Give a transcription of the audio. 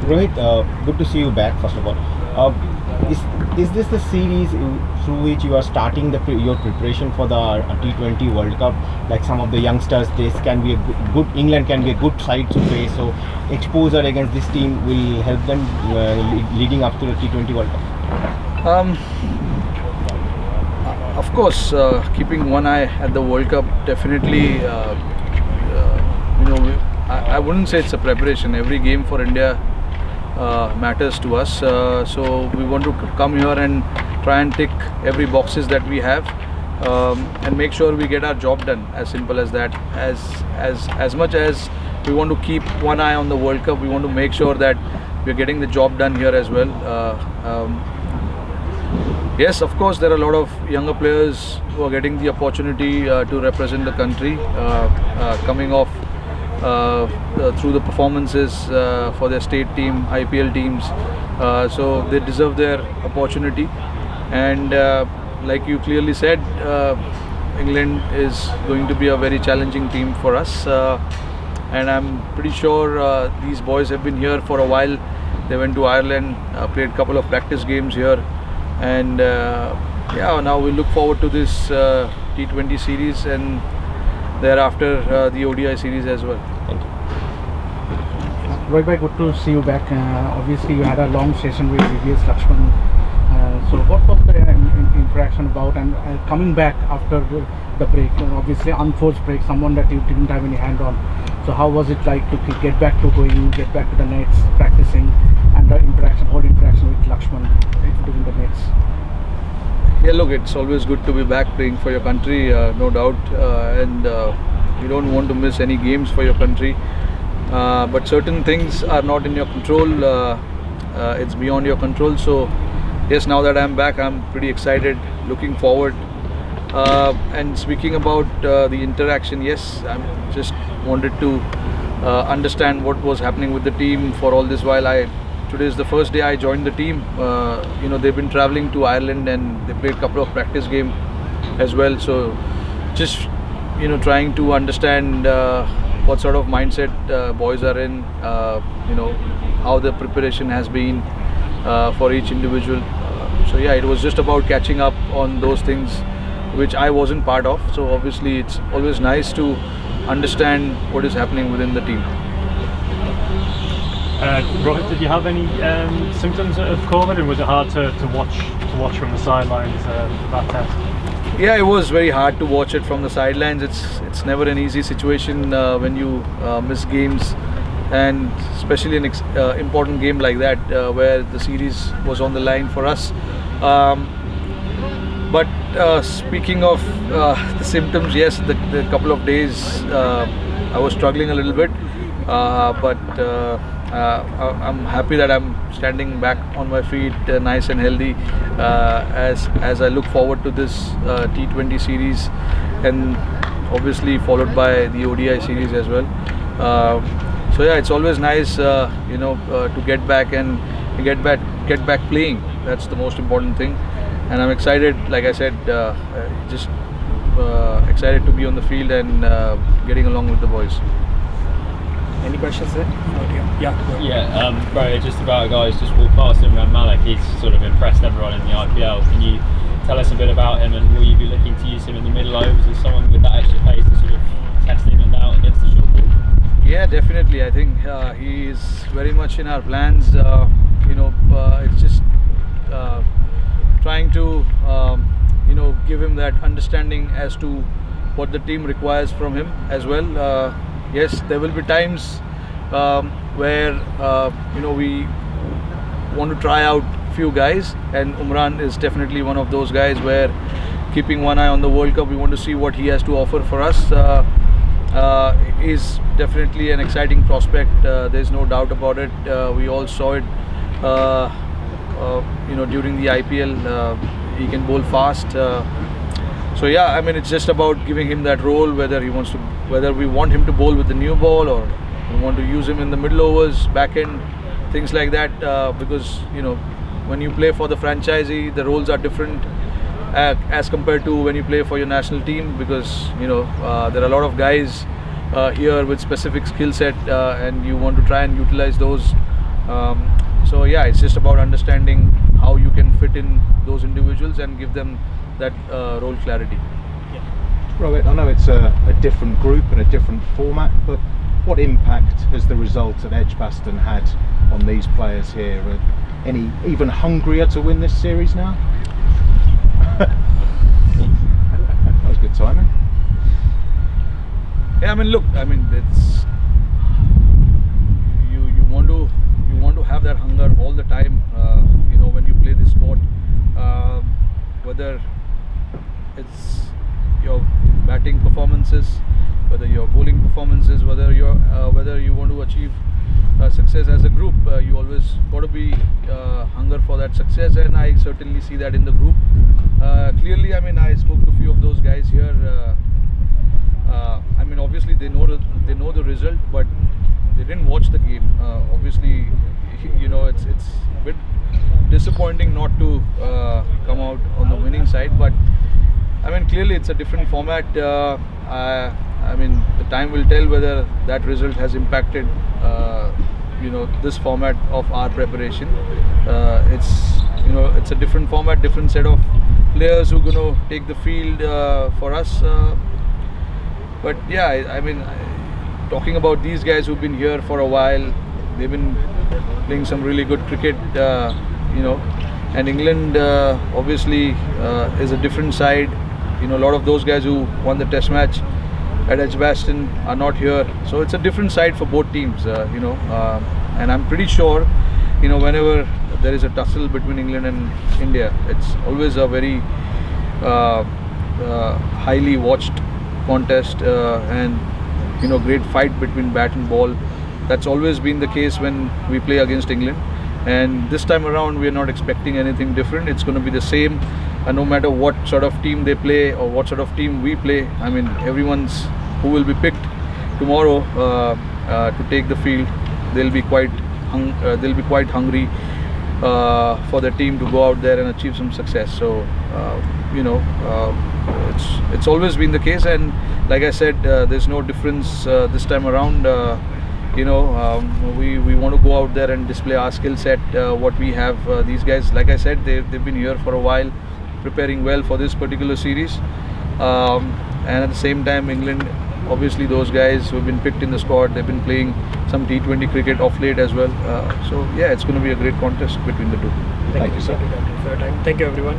Rohit, good to see you back. First of all, is this the series through which you are starting your preparation for the T20 World Cup? Like some of the youngsters, this can be a good England can be a good side to face. So exposure against this team will help them leading up to the T20 World Cup. Of course, keeping one eye at the World Cup definitely. I wouldn't say it's a preparation. Every game for India matters to us. So we want to come here and try and tick every boxes that we have, and make sure we get our job done. As simple as that. As much as we want to keep one eye on the World Cup, we want to make sure that we're getting the job done here as well. Yes, of course, there are a lot of younger players who are getting the opportunity to represent the country, coming off through the performances for their state team, IPL teams. So they deserve their opportunity. And like you clearly said, England is going to be a very challenging team for us. And I'm pretty sure these boys have been here for a while. They went to Ireland, played a couple of practice games here. And now we look forward to this T20 series and thereafter the ODI series as well. Thank you. Rohit bhai, good to see you back. Obviously, you had a long session with Ageas Lakshman. So, what was the interaction about? And coming back after the break, obviously unforced break, someone that you didn't have any hand on. So, how was it like to get back to the nets, practicing, and the whole interaction with Lakshman during the nets? Yeah, look, it's always good to be back playing for your country, no doubt, and you don't want to miss any games for your country. But certain things are not in your control. It's beyond your control. So, yes, now that I'm back, I'm pretty excited, looking forward. And speaking about the interaction, yes, I just wanted to understand what was happening with the team for all this while. Today is the first day I joined the team. They've been traveling to Ireland and they played a couple of practice games as well. So just trying to understand what sort of mindset boys are in. How the preparation has been for each individual. So yeah, it was just about catching up on those things which I wasn't part of. So obviously it's always nice to understand what is happening within the team. Rohit, did you have any symptoms of COVID, and was it hard to watch from the sidelines that test? Yeah, it was very hard to watch it from the sidelines. It's never an easy situation when you miss games, and especially an important game like that where the series was on the line for us. But speaking of the symptoms, yes, the couple of days I was struggling a little bit, but I'm happy that I'm standing back on my feet, nice and healthy, as I look forward to this T20 series, and obviously followed by the ODI series as well. So yeah, it's always nice, to get back and get back playing. That's the most important thing, and I'm excited. Like I said, just excited to be on the field and getting along with the boys. Any questions there? Yeah, bro, just about a guy's just walked past Imran Malik. He's sort of impressed everyone in the IPL. Can you tell us a bit about him, and will you be looking to use him in the middle overs as someone with that extra pace to sort of test in and out against the short ball? Yeah, definitely. I think he is very much in our plans. It's just trying to give him that understanding as to what the team requires from him as well. Yes, there will be times where we want to try out few guys, and Umran is definitely one of those guys where, keeping one eye on the World Cup, we want to see what he has to offer for us. Is definitely an exciting prospect. There's no doubt about it. We all saw it during the IPL. He can bowl fast. So yeah, I mean, it's just about giving him that role, whether we want him to bowl with the new ball, or we want to use him in the middle overs, back end, things like that. Because when you play for the franchisee, the roles are different as compared to when you play for your national team, because there are a lot of guys here with specific skill set, and you want to try and utilize those So yeah, it's just about understanding how you can fit in those individuals and give them that role clarity. Rohit, I know it's a different group and a different format, but what impact has the result at Edgbaston had on these players here? Are any even hungrier to win this series now? That was good timing. Yeah, I mean, look, I mean, it's you want to have that hunger all the time. When you play this sport, whether it's your batting performances, whether your bowling performances, whether you want to achieve success as a group, you always got to be hunger for that success, and I certainly see that in the group. Clearly, I mean, I spoke to a few of those guys here. I mean, obviously they know the result, but they didn't watch the game. Obviously, it's a bit disappointing not to come out on the winning side, but I mean, clearly it's a different format. I mean, the time will tell whether that result has impacted this format of our preparation. It's a different format, different set of players who are going to take the field for us. But yeah, I mean, talking about these guys who've been here for a while, they've been playing some really good cricket, and England obviously is a different side. A lot of those guys who won the Test match at Edgbaston are not here, so it's a different side for both teams. And I'm pretty sure, whenever there is a tussle between England and India, it's always a very highly watched contest, and great fight between bat and ball. That's always been the case when we play against England, and this time around we are not expecting anything different. It's going to be the same, no matter what sort of team they play or what sort of team we play. I mean, everyone's who will be picked tomorrow to take the field, they'll be quite hungry for their team to go out there and achieve some success. So it's always been the case, and like I said, there's no difference this time around. We want to go out there and display our skill set, what we have. These guys, like I said, they've been here for a while, preparing well for this particular series, and at the same time, England, obviously those guys who have been picked in the squad, they've been playing some T20 cricket off late as well. So yeah, it's going to be a great contest between the two. Thank you, sir. Thank you for your time. Thank you, everyone.